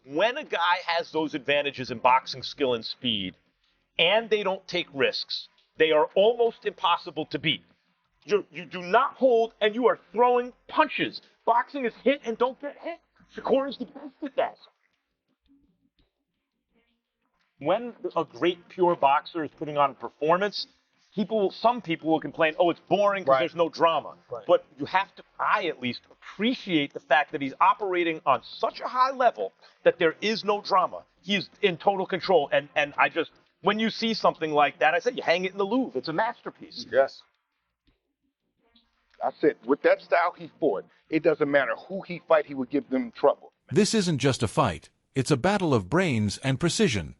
when a guy has those advantages in boxing skill and speed, and they don't take risks, they are almost impossible to beat. You do not hold, and you are throwing punches. Boxing is hit and don't get hit. Shakur is the best at that. When a great pure boxer is putting on a performance, some people will complain, oh, it's boring because there's no drama. Right. But you have to, I at least, appreciate the fact that he's operating on such a high level that there is no drama. He's in total control. And I just, when you see something like that, I say you hang it in the Louvre. It's a masterpiece. Yes. That's it. With that style he fought, it doesn't matter who he fight, he would give them trouble. This isn't just a fight. It's a battle of brains and precision.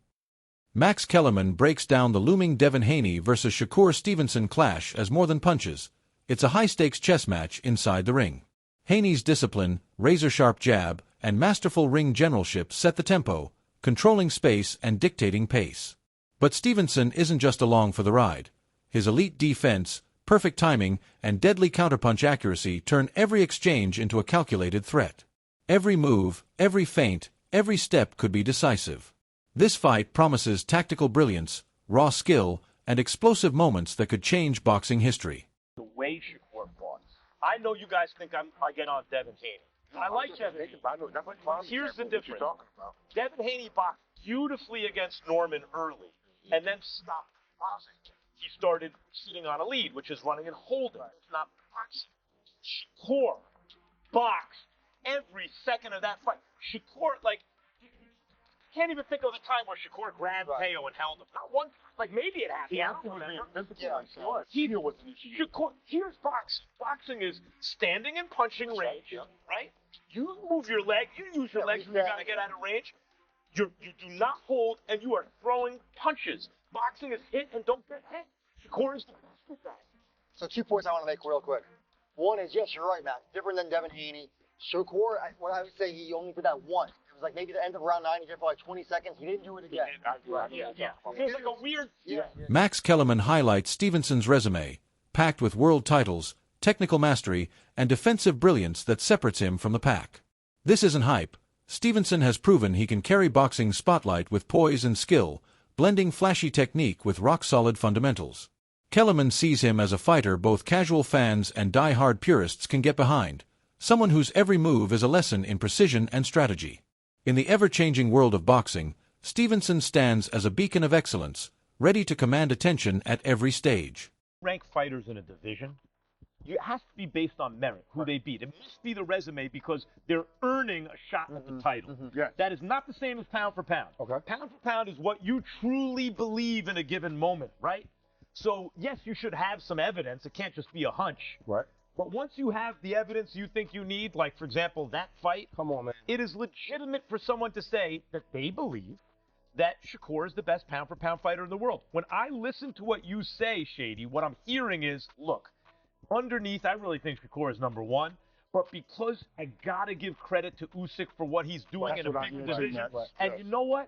Max Kellerman breaks down the looming Devin Haney versus Shakur Stevenson clash as more than punches. It's a high-stakes chess match inside the ring. Haney's discipline, razor-sharp jab, and masterful ring generalship set the tempo, controlling space and dictating pace. But Stevenson isn't just along for the ride. His elite defense, perfect timing, and deadly counterpunch accuracy turn every exchange into a calculated threat. Every move, every feint, every step could be decisive. This fight promises tactical brilliance, raw skill, and explosive moments that could change boxing history. The way Shakur fought. I know you guys think I get on Devin Haney. I like Devin Haney. Here's the difference. Devin Haney boxed beautifully against Norman early and then stopped boxing. He started sitting on a lead, which is running and holding. It's not boxing. Shakur boxed every second of that fight. Shakur, can't even think of a time where Shakur grabbed Teo and held him. Not one, maybe it happened. Here's boxing. Boxing is standing and punching range, right? You move your leg, you use your legs when you got to get out of range. You do not hold, and you are throwing punches. Boxing is hit and don't get hit. Shakur is the best at that. So 2 points I want to make real quick. One is, yes, you're right, Matt. Different than Devin Haney. Shakur, what I would say, he only did that once. It was maybe the end of round 9, he did for 20 seconds. He didn't do it again. Yeah. It was a weird... Max Kellerman highlights Stevenson's resume, packed with world titles, technical mastery, and defensive brilliance that separates him from the pack. This isn't hype. Stevenson has proven he can carry boxing's spotlight with poise and skill, blending flashy technique with rock-solid fundamentals. Kellerman sees him as a fighter both casual fans and die-hard purists can get behind, someone whose every move is a lesson in precision and strategy. In the ever-changing world of boxing, Stevenson stands as a beacon of excellence, ready to command attention at every stage. Rank fighters in a division, it has to be based on merit, who they beat. It must be the resume because they're earning a shot at the title. Yes. That is not the same as pound for pound. Okay. Pound for pound is what you truly believe in a given moment, right? So, yes, you should have some evidence. It can't just be a hunch. Right. But once you have the evidence you think you need, like, for example, that fight, Come on, man. it is legitimate for someone to say that they believe that Shakur is the best pound-for-pound fighter in the world. When I listen to what you say, Shady, what I'm hearing is, look, underneath, I really think Shakur is number one, but because I got to give credit to Usyk for what he's doing in a bigger division, and you know what?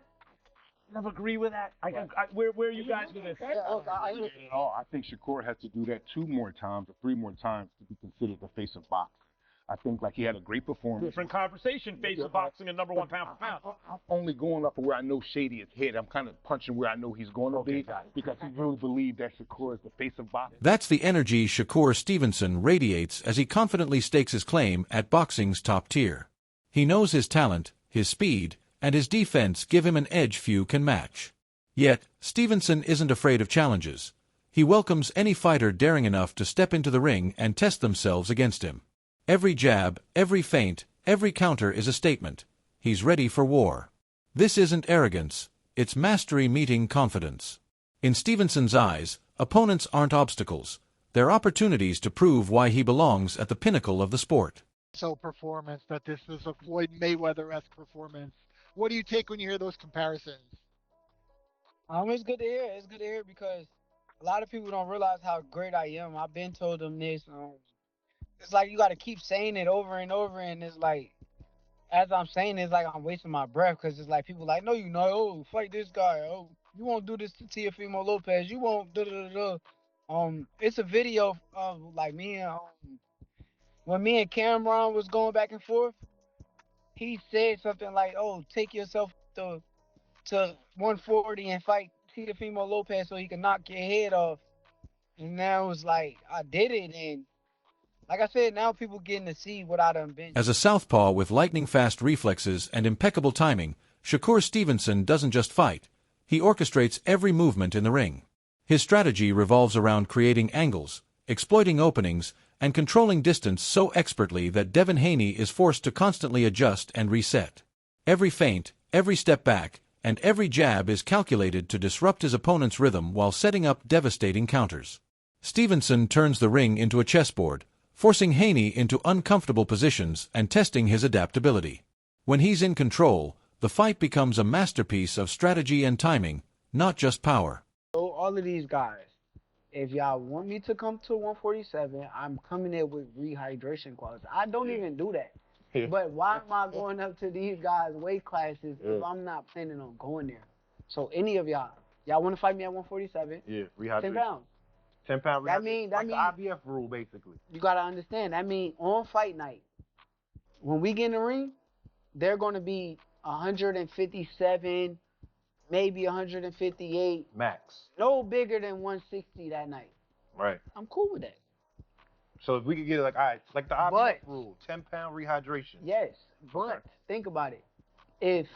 I don't agree with that. Where are you guys with this? I think Shakur has to do that 2 more times or 3 more times to be considered the face of boxing. I think he had a great performance. Different conversation, face of boxing and number one pound for pound. I'm only going up where I know Shady is hit. I'm kind of punching where I know he's going to be because he really believed that Shakur is the face of boxing. That's the energy Shakur Stevenson radiates as he confidently stakes his claim at boxing's top tier. He knows his talent, his speed, and his defense give him an edge few can match. Yet, Stevenson isn't afraid of challenges. He welcomes any fighter daring enough to step into the ring and test themselves against him. Every jab, every feint, every counter is a statement. He's ready for war. This isn't arrogance, it's mastery meeting confidence. In Stevenson's eyes, opponents aren't obstacles. They're opportunities to prove why he belongs at the pinnacle of the sport. So performance, that this was a Floyd Mayweather-esque performance. What do you take when you hear those comparisons? It's good to hear. It's good to hear because a lot of people don't realize how great I am. I've been told them this. It's like you got to keep saying it over and over, and it's like, as I'm saying, it's like I'm wasting my breath because it's like people like, no, you know, oh, fight this guy. Oh, you won't do this to Teophimo Lopez. You won't It's a video of like me and when me and Cameron was going back and forth. he said something like, "Oh, take yourself to 140 and fight Teophimo Lopez so he can knock your head off." And now it's like I did it, and like I said, now people getting to see what I done been. As a southpaw with lightning-fast reflexes and impeccable timing, Shakur Stevenson doesn't just fight. He orchestrates every movement in the ring. His strategy revolves around creating angles, exploiting openings, and controlling distance so expertly that Devin Haney is forced to constantly adjust and reset. Every feint, every step back, and every jab is calculated to disrupt his opponent's rhythm while setting up devastating counters. Stevenson turns the ring into a chessboard, forcing Haney into uncomfortable positions and testing his adaptability. When he's in control, the fight becomes a masterpiece of strategy and timing, not just power. So all of these guys, if y'all want me to come to 147, I'm coming there with rehydration clause. I don't even do that. Yeah. But why am I going up to these guys' weight classes if I'm not planning on going there? So any of y'all want to fight me at 147? Yeah, 10 rehydration. pounds. 10-pound That rehydration. mean The IBF rule, basically. you gotta understand. That mean on fight night, when we get in the ring, they're gonna be 157, maybe 158, Max. no bigger than 160 that night. Right. I'm cool with that. So if we could get it, like, all right, like the IBF But- rule, 10-pound rehydration. Yes, but think about it. If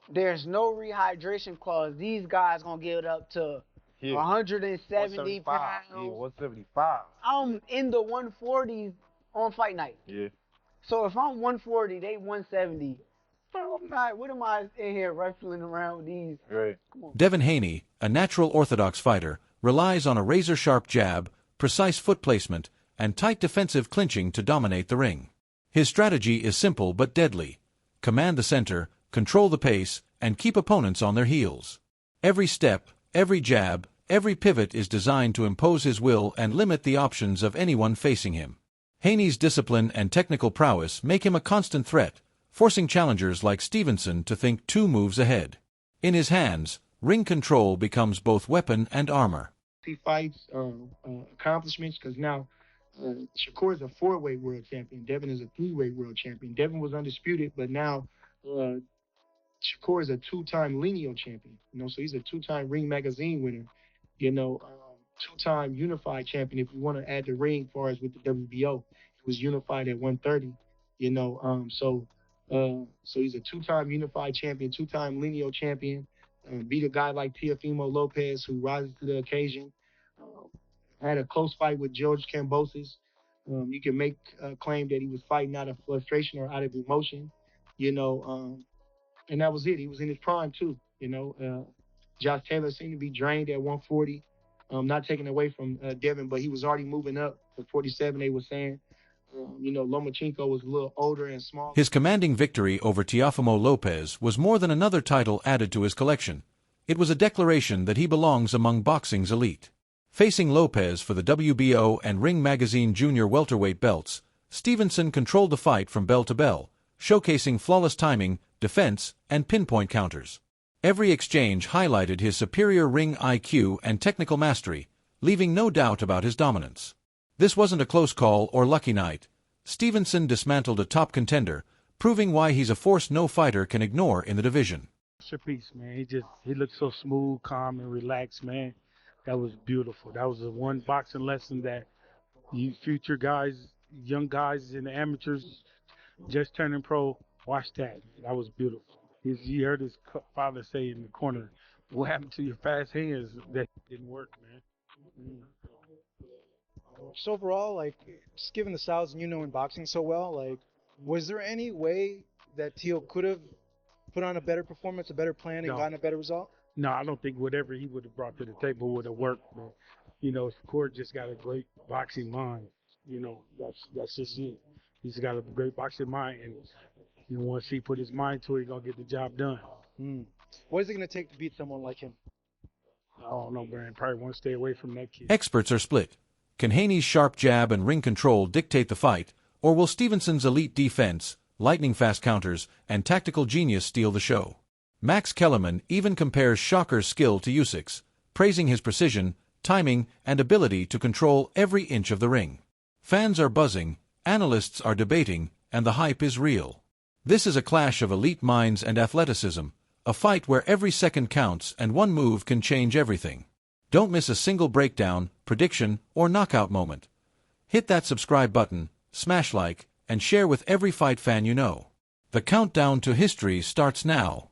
there's no rehydration clause, these guys gonna get up to 170 pounds. Yeah, 175. I'm in the 140s on fight night. Yeah. So if I'm 140, they 170. Bro, what am I in here wrestling around with these? Right. Devin Haney, a natural orthodox fighter, relies on a razor-sharp jab, precise foot placement, and tight defensive clinching to dominate the ring. His strategy is simple but deadly. Command the center, control the pace, and keep opponents on their heels. Every step, every jab, every pivot is designed to impose his will and limit the options of anyone facing him. Haney's discipline and technical prowess make him a constant threat, forcing challengers like Stevenson to think 2 moves ahead. In his hands, ring control becomes both weapon and armor. He fights accomplishments because now Shakur is a 4-weight world champion. Devin is a 3-weight world champion. Devin was undisputed, but now Shakur is a 2-time lineal champion. So he's a 2-time Ring Magazine winner. 2-time unified champion. If you want to add the ring, as far as with the WBO, he was unified at 130. So he's a 2-time unified champion, 2-time lineal champion. Beat a guy like Teophimo Lopez, who rises to the occasion. Had a close fight with George Kambosos. You can make a claim that he was fighting out of frustration or out of emotion, and that was it. He was in his prime too, Josh Taylor seemed to be drained at 140. Not taken away from Devin, but he was already moving up to 47, they were saying. Lomachenko was a little older and smaller. His commanding victory over Teophimo Lopez was more than another title added to his collection. It was a declaration that he belongs among boxing's elite. Facing Lopez for the WBO and Ring Magazine junior welterweight belts, Stevenson controlled the fight from bell to bell, showcasing flawless timing, defense, and pinpoint counters. Every exchange highlighted his superior ring IQ and technical mastery, leaving no doubt about his dominance. This wasn't a close call or lucky night. Stevenson dismantled a top contender, proving why he's a force no fighter can ignore in the division. Masterpiece, man. He looked so smooth, calm, and relaxed, man. That was beautiful. That was the one boxing lesson that you future guys, young guys and the amateurs just turning pro, watch that. That was beautiful. You heard his father say in the corner, "What happened to your fast hands?" That didn't work, man. So overall, just given the styles in boxing so well, was there any way that Teo could have put on a better performance, a better plan, and No. gotten a better result? No, I don't think whatever he would have brought to the table would have worked. But, Shakur just got a great boxing mind. That's just it. He's got a great boxing mind, and once he put his mind to it, he's gonna get the job done. What is it going to take to beat someone like him? I don't know, man. Probably want to stay away from that kid. Experts are split. Can Haney's sharp jab and ring control dictate the fight, or will Stevenson's elite defense, lightning-fast counters, and tactical genius steal the show? Max Kellerman even compares Shakur's skill to Usyk's, praising his precision, timing, and ability to control every inch of the ring. Fans are buzzing, analysts are debating, and the hype is real. This is a clash of elite minds and athleticism, a fight where every second counts and one move can change everything. Don't miss a single breakdown, prediction, or knockout moment. Hit that subscribe button, smash like, and share with every fight fan you know. The countdown to history starts now.